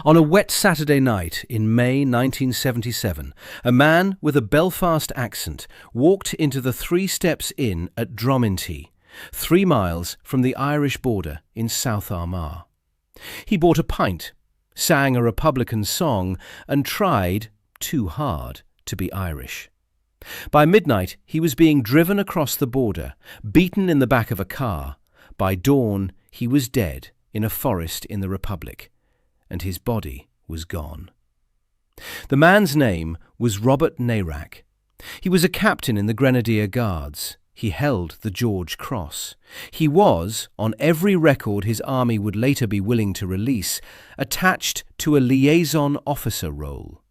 On a wet Saturday night in May 1977, a man with a Belfast accent walked into the Three Steps Inn at Dromintee, 3 miles from the Irish border in South Armagh. He bought a pint, sang a Republican song, and tried, too hard, to be Irish. By midnight, he was being driven across the border, beaten in the back of a car. By dawn, he was dead in a forest in the Republic, and his body was gone. The man's name was Robert Nairac. He was a captain in the Grenadier Guards. He held the George Cross. He was, on every record his army would later be willing to release, attached to a liaison officer role.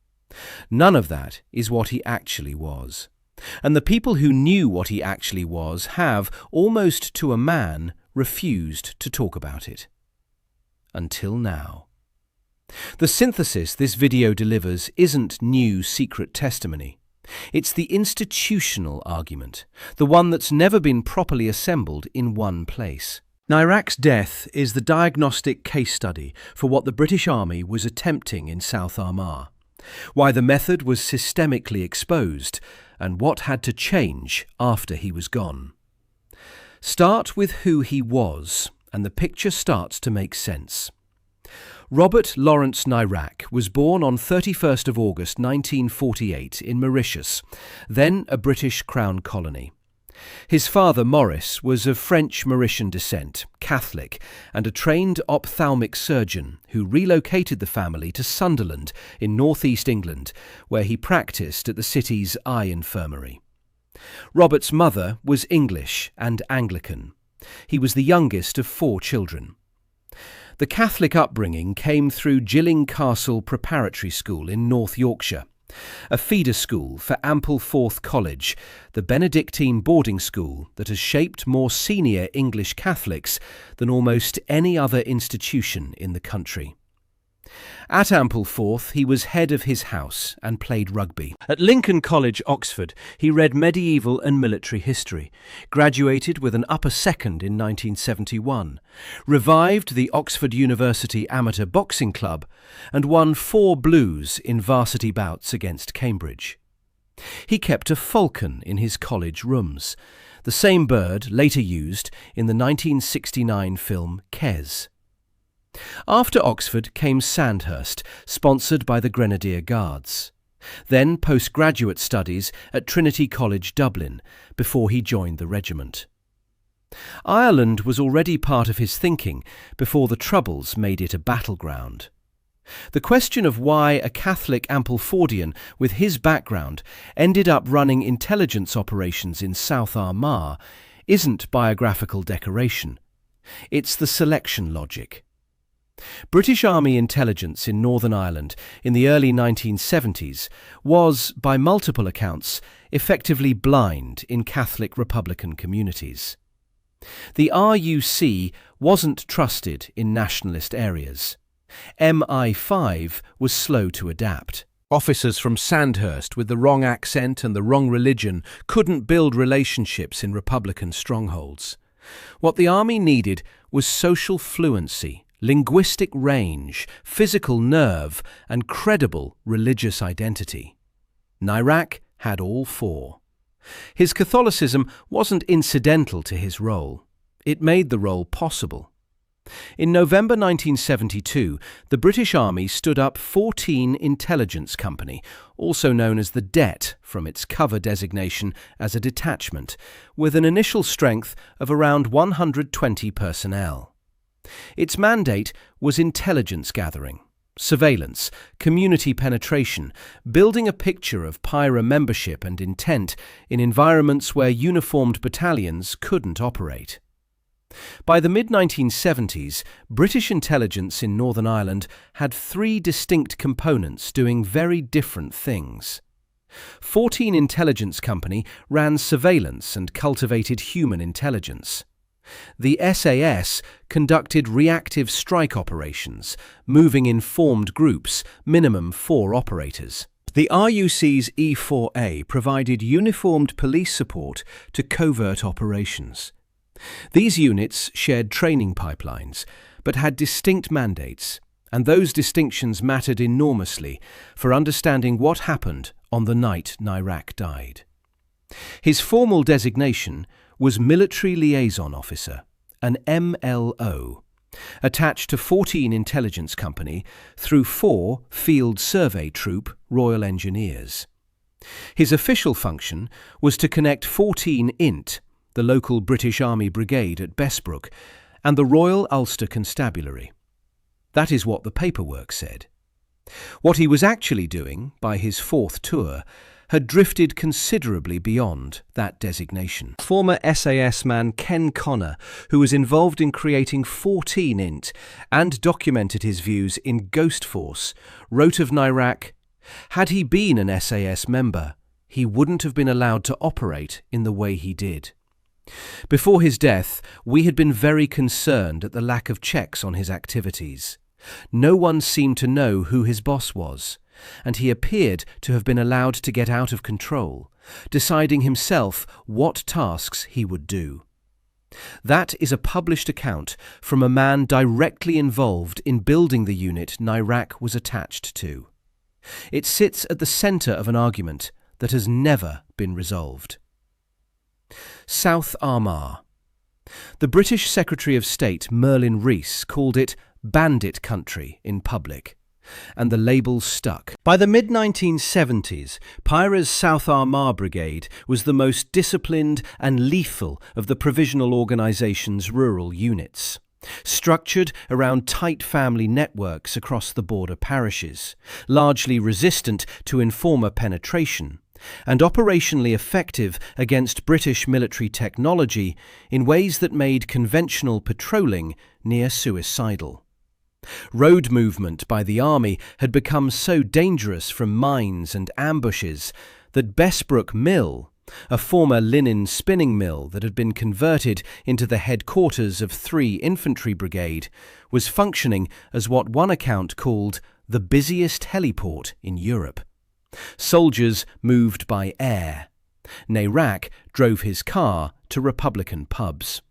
None of that is what he actually was. And the people who knew what he actually was have, almost to a man, refused to talk about it. Until now. The synthesis this video delivers isn't new secret testimony. It's the institutional argument, the one that's never been properly assembled in one place. Nairac's death is the diagnostic case study for what the British Army was attempting in South Armagh, why the method was systemically exposed, and what had to change after he was gone. Start with who he was, and the picture starts to make sense. Robert Lawrence Nairac was born on 31st of August 1948 in Mauritius, then a British Crown colony. His father, Maurice, was of French Mauritian descent, Catholic, and a trained ophthalmic surgeon who relocated the family to Sunderland in northeast England, where he practiced at the city's eye infirmary. Robert's mother was English and Anglican. He was the youngest of 4 children. The Catholic upbringing came through Gilling Castle Preparatory School in North Yorkshire, a feeder school for Ampleforth College, the Benedictine boarding school that has shaped more senior English Catholics than almost any other institution in the country. At Ampleforth, he was head of his house and played rugby. At Lincoln College, Oxford, he read medieval and military history, graduated with an upper second in 1971, revived the Oxford University Amateur Boxing Club, and won 4 blues in varsity bouts against Cambridge. He kept a falcon in his college rooms, the same bird later used in the 1969 film Kes. After Oxford came Sandhurst, sponsored by the Grenadier Guards. Then postgraduate studies at Trinity College, Dublin, before he joined the regiment. Ireland was already part of his thinking before the Troubles made it a battleground. The question of why a Catholic Amplefordian with his background ended up running intelligence operations in South Armagh isn't biographical decoration. It's the selection logic. British Army intelligence in Northern Ireland in the early 1970s was, by multiple accounts, effectively blind in Catholic Republican communities. The RUC wasn't trusted in nationalist areas. MI5 was slow to adapt. Officers from Sandhurst with the wrong accent and the wrong religion couldn't build relationships in Republican strongholds. What the army needed was social fluency, linguistic range, physical nerve, and credible religious identity. Nairac had all 4. His Catholicism wasn't incidental to his role. It made the role possible. In November 1972, the British Army stood up 14 Intelligence Company, also known as the Det from its cover designation as a detachment, with an initial strength of around 120 personnel. Its mandate was intelligence gathering, surveillance, community penetration, building a picture of PIRA membership and intent in environments where uniformed battalions couldn't operate. By the mid-1970s, British intelligence in Northern Ireland had 3 distinct components doing very different things. 14 Intelligence Company ran surveillance and cultivated human intelligence. The SAS conducted reactive strike operations, moving in formed groups, minimum 4 operators. The RUC's E4A provided uniformed police support to covert operations. These units shared training pipelines, but had distinct mandates: and those distinctions mattered enormously for understanding what happened on the night Nairac died. His formal designation was Military Liaison Officer, an MLO, attached to 14 Intelligence Company through 4 Field Survey Troop Royal Engineers. His official function was to connect 14 INT, the local British Army brigade at Bessbrook, and the Royal Ulster Constabulary. That is what the paperwork said. What he was actually doing, by his 4th tour, had drifted considerably beyond that designation. Former SAS man Ken Connor, who was involved in creating 14 INT and documented his views in Ghost Force, wrote of Nairac, "Had he been an SAS member, he wouldn't have been allowed to operate in the way he did. Before his death, we had been very concerned at the lack of checks on his activities. No one seemed to know who his boss was, and he appeared to have been allowed to get out of control, deciding himself what tasks he would do." That is a published account from a man directly involved in building the unit Nairac was attached to. It sits at the centre of an argument that has never been resolved. South Armagh. The British Secretary of State Merlin Rees called it bandit country in public, and the label stuck. By the mid-1970s, PIRA's South Armagh Brigade was the most disciplined and lethal of the Provisional Organisation's rural units, structured around tight family networks across the border parishes, largely resistant to informer penetration, and operationally effective against British military technology in ways that made conventional patrolling near suicidal. Road movement by the army had become so dangerous from mines and ambushes that Bessbrook Mill, a former linen spinning mill that had been converted into the headquarters of 3 Infantry Brigade, was functioning as what one account called the busiest heliport in Europe. Soldiers moved by air. Nairac drove his car to Republican pubs.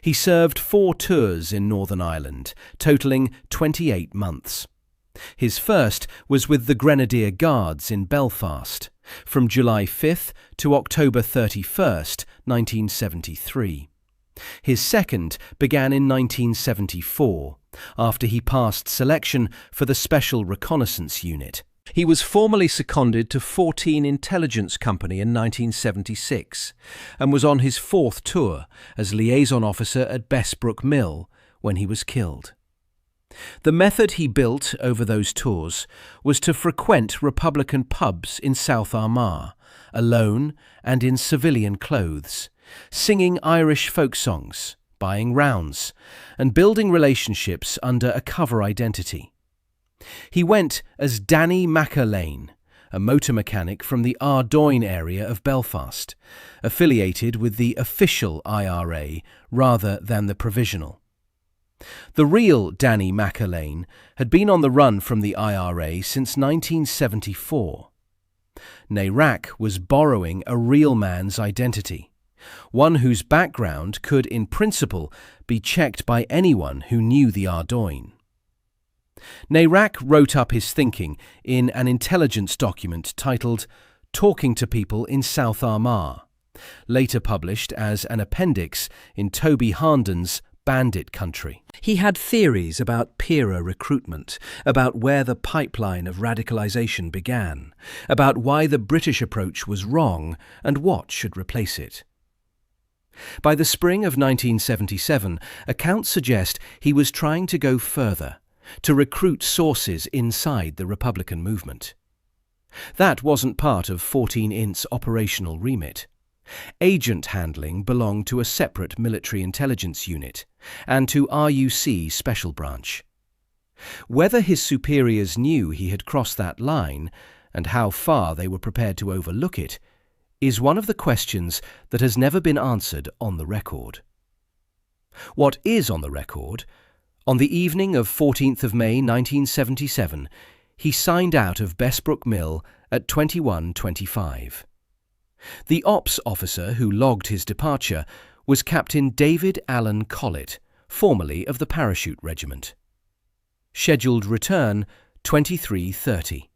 He served 4 tours in Northern Ireland, totalling 28 months. His first was with the Grenadier Guards in Belfast, from July 5th to October 31st, 1973. His second began in 1974, after he passed selection for the Special Reconnaissance Unit. He was formally seconded to 14 Intelligence Company in 1976 and was on his 4th tour as liaison officer at Bessbrook Mill when he was killed. The method he built over those tours was to frequent Republican pubs in South Armagh, alone and in civilian clothes, singing Irish folk songs, buying rounds, and building relationships under a cover identity. He went as Danny McAlane, a motor mechanic from the Ardoyne area of Belfast, affiliated with the official IRA rather than the provisional. The real Danny McAlane had been on the run from the IRA since 1974. Nairac was borrowing a real man's identity, one whose background could, in principle, be checked by anyone who knew the Ardoyne. Nairac wrote up his thinking in an intelligence document titled Talking to People in South Armagh, later published as an appendix in Toby Harnden's Bandit Country. He had theories about PIRA recruitment, about where the pipeline of radicalisation began, about why the British approach was wrong and what should replace it. By the spring of 1977, accounts suggest he was trying to go further, to recruit sources inside the Republican movement. That wasn't part of 14 INT's operational remit. Agent handling belonged to a separate military intelligence unit and to RUC Special Branch. Whether his superiors knew he had crossed that line and how far they were prepared to overlook it is one of the questions that has never been answered on the record. What is on the record? On the evening of 14th of May 1977, he signed out of Bessbrook Mill at 21:25. The ops officer who logged his departure was Captain David Allen Collett, formerly of the Parachute Regiment. Scheduled return 23:30.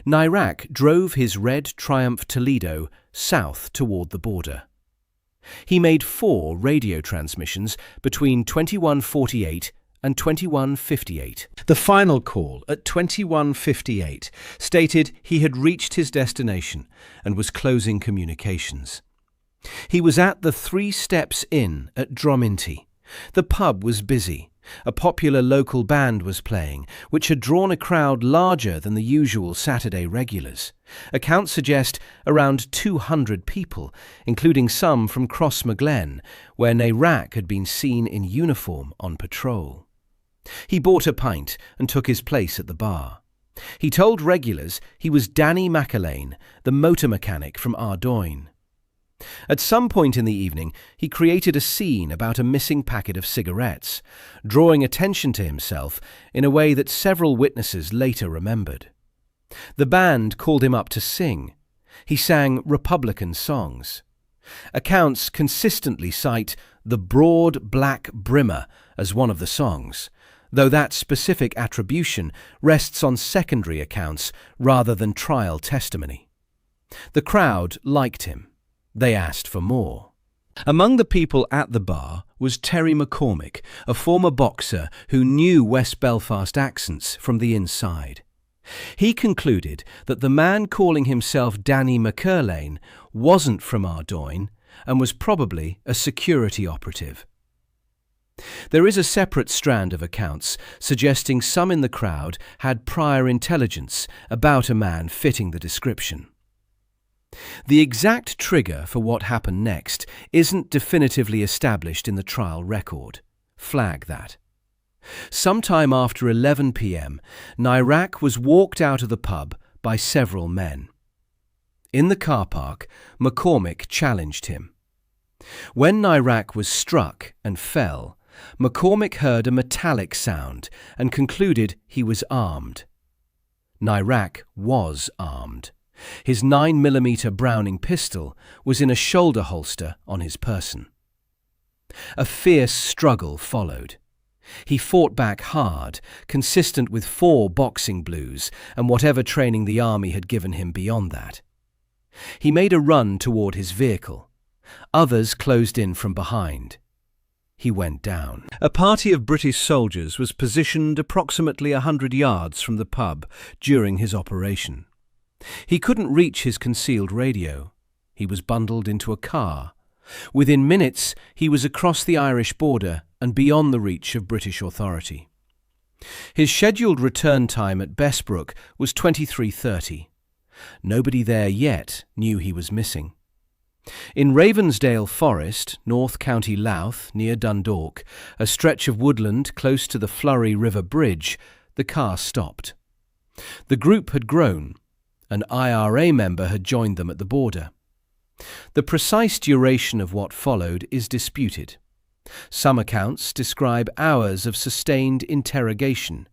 Nairac drove his red Triumph Toledo south toward the border. He made 4 radio transmissions between 21:48 and 21:58. The final call at 21:58 stated he had reached his destination and was closing communications. He was at the 3 Steps Inn at Dromintee. The pub was busy. A popular local band was playing, which had drawn a crowd larger than the usual Saturday regulars. Accounts suggest around 200 people, including some from Crossmaglen, where Nairac had been seen in uniform on patrol. He bought a pint and took his place at the bar. He told regulars he was Danny McAlane, the motor mechanic from Ardoyne. At some point in the evening, he created a scene about a missing packet of cigarettes, drawing attention to himself in a way that several witnesses later remembered. The band called him up to sing. He sang Republican songs. Accounts consistently cite "The Broad Black Brimmer" as one of the songs, though that specific attribution rests on secondary accounts rather than trial testimony. The crowd liked him. They asked for more. Among the people at the bar was Terry McCormick, a former boxer who knew West Belfast accents from the inside. He concluded that the man calling himself Danny McAlane wasn't from Ardoyne and was probably a security operative. There is a separate strand of accounts suggesting some in the crowd had prior intelligence about a man fitting the description. The exact trigger for what happened next isn't definitively established in the trial record. Flag that. Sometime after 11 p.m, Nairac was walked out of the pub by several men. In the car park, McCormick challenged him. When Nairac was struck and fell, McCormick heard a metallic sound and concluded he was armed. Nairac was armed. His 9mm Browning pistol was in a shoulder holster on his person. A fierce struggle followed. He fought back hard, consistent with 4 boxing blues and whatever training the army had given him beyond that. He made a run toward his vehicle. Others closed in from behind. He went down. A party of British soldiers was positioned approximately 100 yards from the pub during his operation. He couldn't reach his concealed radio. He was bundled into a car. Within minutes, he was across the Irish border and beyond the reach of British authority. His scheduled return time at Bessbrook was 23:30. Nobody there yet knew he was missing. In Ravensdale Forest, North County Louth, near Dundalk, a stretch of woodland close to the Flurry River Bridge, the car stopped. The group had grown. An IRA member had joined them at the border. The precise duration of what followed is disputed. Some accounts describe hours of sustained interrogation.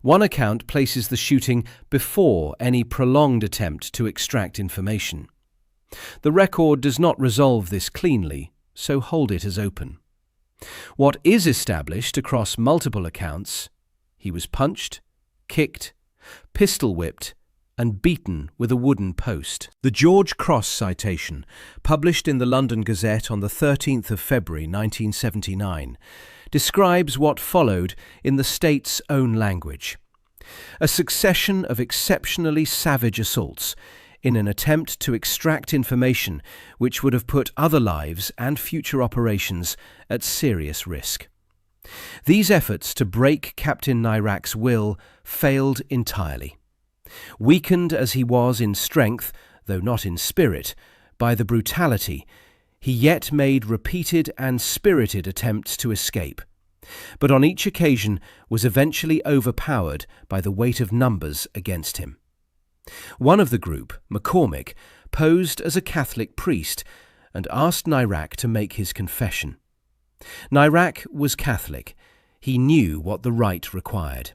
One account places the shooting before any prolonged attempt to extract information. The record does not resolve this cleanly, so hold it as open. What is established across multiple accounts: he was punched, kicked, pistol-whipped, and beaten with a wooden post. The George Cross citation, published in the London Gazette on the 13th of February 1979, describes what followed in the state's own language. A succession of exceptionally savage assaults in an attempt to extract information which would have put other lives and future operations at serious risk. These efforts to break Captain Nairac's will failed entirely. Weakened as he was in strength, though not in spirit, by the brutality, he yet made repeated and spirited attempts to escape, but on each occasion was eventually overpowered by the weight of numbers against him. One of the group, McCormick, posed as a Catholic priest and asked Nairac to make his confession. Nairac was Catholic. He knew what the rite required.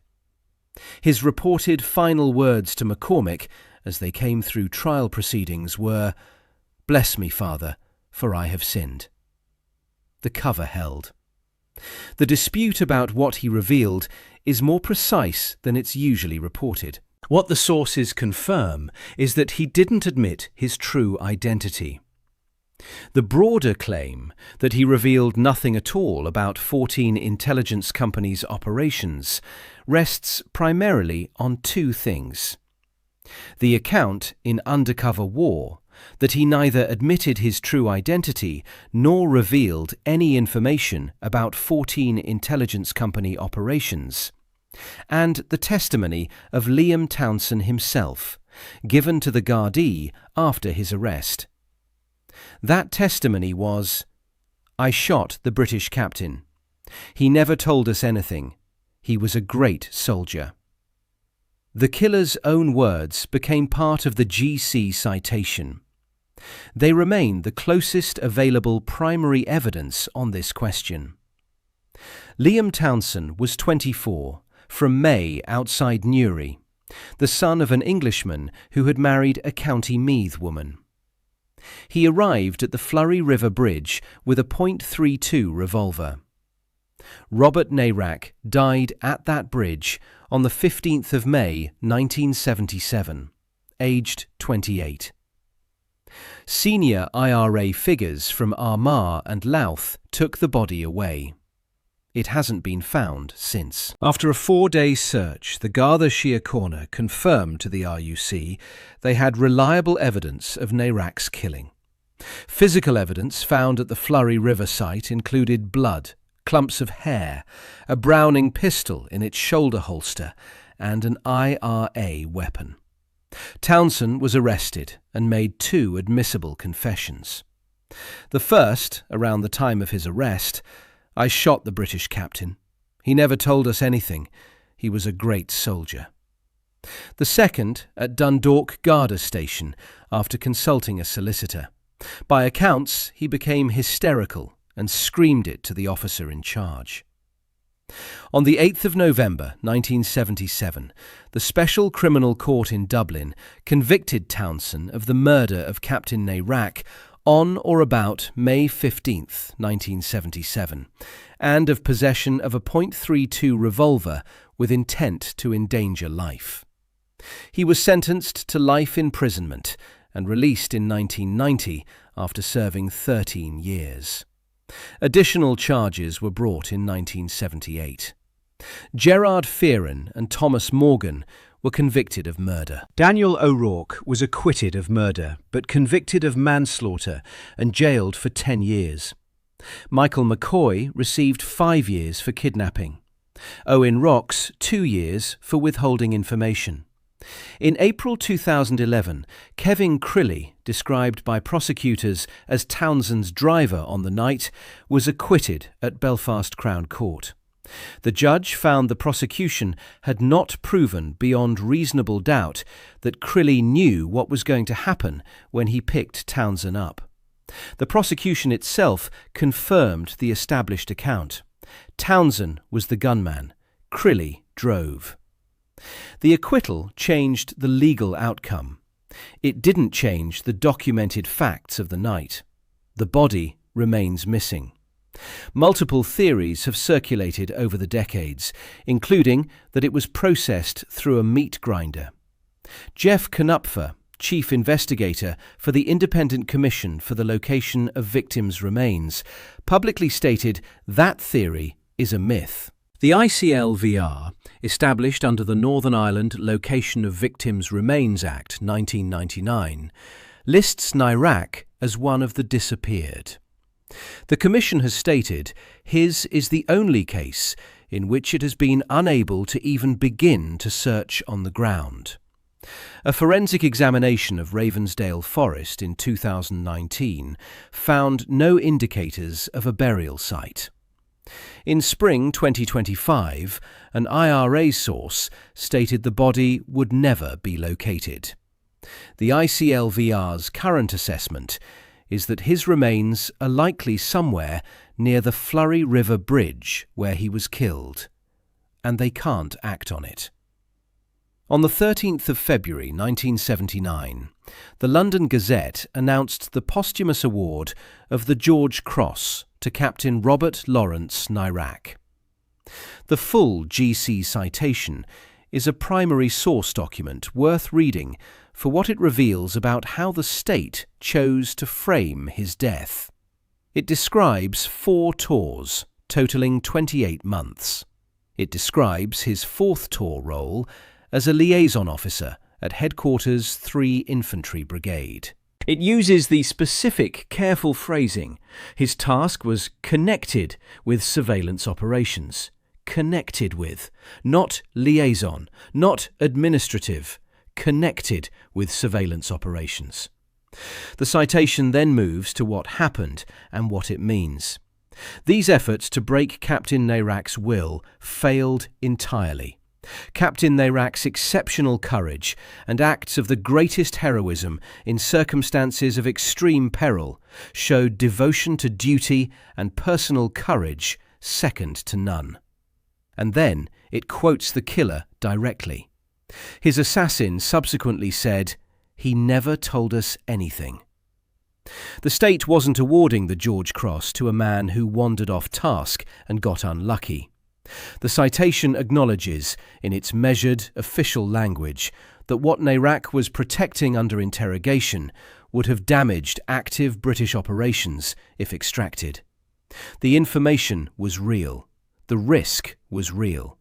His reported final words to McCormick, as they came through trial proceedings, were, "Bless me, Father, for I have sinned." The cover held. The dispute about what he revealed is more precise than it's usually reported. What the sources confirm is that he didn't admit his true identity. The broader claim that he revealed nothing at all about 14 intelligence companies' operations rests primarily on two things. The account in Undercover War that he neither admitted his true identity nor revealed any information about 14 intelligence company operations, and the testimony of Liam Townsend himself, given to the Gardaí after his arrest. That testimony was, "I shot the British captain. He never told us anything. He was a great soldier." The killer's own words became part of the GC citation. They remain the closest available primary evidence on this question. Liam Townsend was 24, from May outside Newry, the son of an Englishman who had married a County Meath woman. He arrived at the Flurry River Bridge with a .32 revolver. Robert Nairac died at that bridge on the 15th of May 1977, aged 28. Senior IRA figures from Armagh and Louth took the body away. It hasn't been found since. After a 4-day search, the Garda Síochána confirmed to the RUC they had reliable evidence of Nairac's killing. Physical evidence found at the Flurry River site included blood, clumps of hair, a Browning pistol in its shoulder holster, and an IRA weapon. Townsend was arrested and made 2 admissible confessions. The first, around the time of his arrest: "I shot the British captain. He never told us anything. He was a great soldier." The second, at Dundalk Garda Station, after consulting a solicitor. By accounts, he became hysterical and screamed it to the officer in charge. On the 8th of November 1977, the Special Criminal Court in Dublin convicted Townsend of the murder of Captain Nairac on or about May 15, 1977, and of possession of a .32 revolver with intent to endanger life. He was sentenced to life imprisonment and released in 1990 after serving 13 years. Additional charges were brought in 1978. Gerard Fearon and Thomas Morgan were convicted of murder. Daniel O'Rourke was acquitted of murder, but convicted of manslaughter and jailed for 10 years. Michael McCoy received 5 years for kidnapping. Owen Rocks 2 years for withholding information. In April 2011, Kevin Crilly, described by prosecutors as Townsend's driver on the night, was acquitted at Belfast Crown Court. The judge found the prosecution had not proven beyond reasonable doubt that Crilly knew what was going to happen when he picked Townsend up. The prosecution itself confirmed the established account. Townsend was the gunman. Crilly drove. The acquittal changed the legal outcome. It didn't change the documented facts of the night. The body remains missing. Multiple theories have circulated over the decades, including that it was processed through a meat grinder. Jeff Knupfer, chief investigator for the Independent Commission for the Location of Victims' Remains, publicly stated that theory is a myth. The ICLVR, established under the Northern Ireland Location of Victims' Remains Act 1999, lists Nairac as one of the disappeared. The Commission has stated his is the only case in which it has been unable to even begin to search on the ground. A forensic examination of Ravensdale Forest in 2019 found no indicators of a burial site. In spring 2025, an IRA source stated the body would never be located. The ICLVR's current assessment is that his remains are likely somewhere near the Flurry River Bridge where he was killed, and they can't act on it. On the 13th of February 1979, the London Gazette announced the posthumous award of the George Cross to Captain Robert Nairac. The full GC citation is a primary source document worth reading for what it reveals about how the state chose to frame his death. It describes 4 tours, totaling 28 months. It describes his 4th tour role as a liaison officer at Headquarters 3 Infantry Brigade. It uses the specific, careful phrasing. His task was connected with surveillance operations. Connected with, not liaison, not administrative, connected with surveillance operations. The citation then moves to what happened and what it means. These efforts to break Captain Nairac's will failed entirely. Captain Nairac's exceptional courage and acts of the greatest heroism in circumstances of extreme peril showed devotion to duty and personal courage second to none. And then it quotes the killer directly. His assassin subsequently said, "He never told us anything." The state wasn't awarding the George Cross to a man who wandered off task and got unlucky. The citation acknowledges, in its measured, official language, that what Nairac was protecting under interrogation would have damaged active British operations if extracted. The information was real. The risk was real.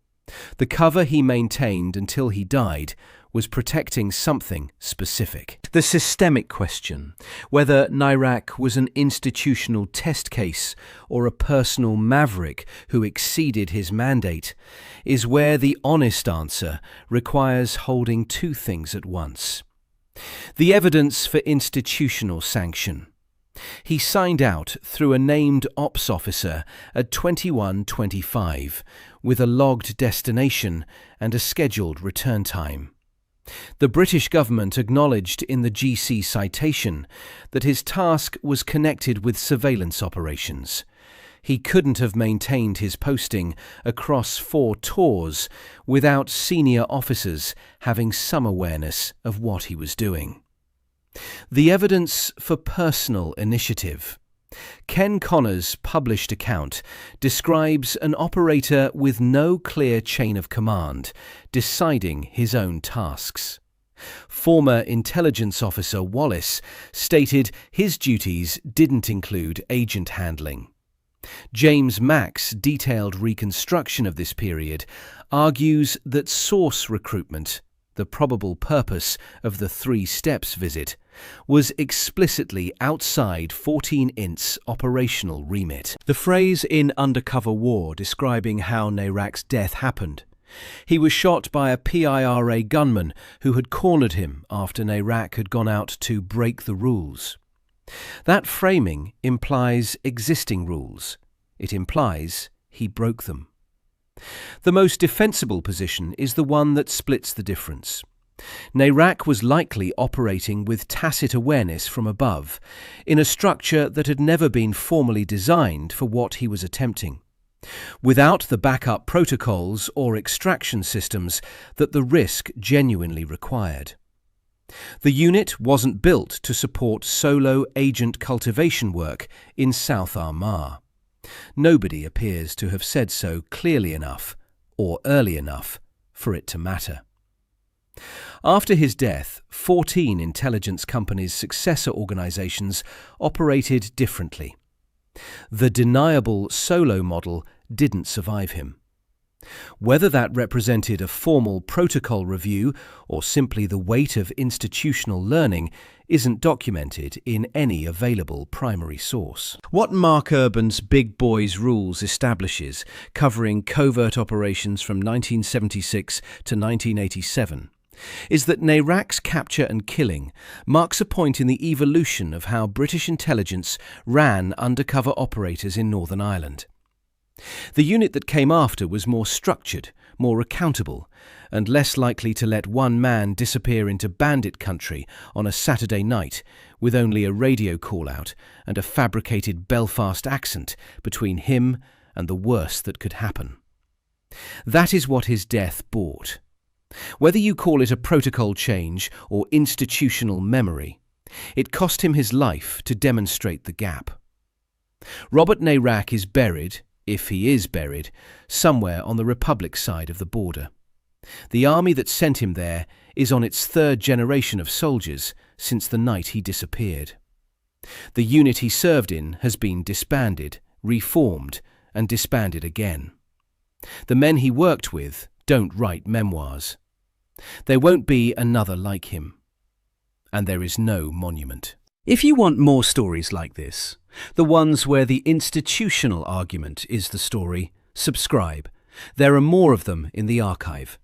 The cover he maintained until he died was protecting something specific. The systemic question, whether Nairac was an institutional test case or a personal maverick who exceeded his mandate, is where the honest answer requires holding 2 things at once. The evidence for institutional sanction. He signed out through a named ops officer at 21:25 with a logged destination and a scheduled return time. The British government acknowledged in the GC citation that his task was connected with surveillance operations. He couldn't have maintained his posting across 4 tours without senior officers having some awareness of what he was doing. The evidence for personal initiative. Ken Connor's published account describes an operator with no clear chain of command deciding his own tasks. Former intelligence officer Wallace stated his duties didn't include agent handling. James Mack's detailed reconstruction of this period argues that source recruitment, the probable purpose of the 3 steps visit, was explicitly outside 14-INT's operational remit. The phrase in Undercover War describing how Nairac's death happened. He was shot by a IRA gunman who had cornered him after Nairac had gone out to break the rules. That framing implies existing rules. It implies he broke them. The most defensible position is the one that splits the difference. Nairac was likely operating with tacit awareness from above, in a structure that had never been formally designed for what he was attempting, without the backup protocols or extraction systems that the risk genuinely required. The unit wasn't built to support solo agent cultivation work in South Armagh. Nobody appears to have said so clearly enough, or early enough, for it to matter. After his death, 14 intelligence companies' successor organisations operated differently. The deniable solo model didn't survive him. Whether that represented a formal protocol review or simply the weight of institutional learning isn't documented in any available primary source. What Mark Urban's Big Boys Rules establishes, covering covert operations from 1976 to 1987, is that Nairac's capture and killing marks a point in the evolution of how British intelligence ran undercover operators in Northern Ireland. The unit that came after was more structured, more accountable, and less likely to let one man disappear into bandit country on a Saturday night with only a radio call-out and a fabricated Belfast accent between him and the worst that could happen. That is what his death brought. Whether you call it a protocol change or institutional memory, it cost him his life to demonstrate the gap. Robert Nairac is buried, if he is buried, somewhere on the Republic side of the border. The army that sent him there is on its third generation of soldiers since the night he disappeared. The unit he served in has been disbanded, reformed, and disbanded again. The men he worked with don't write memoirs. There won't be another like him. And there is no monument. If you want more stories like this, the ones where the institutional argument is the story, subscribe. There are more of them in the archive.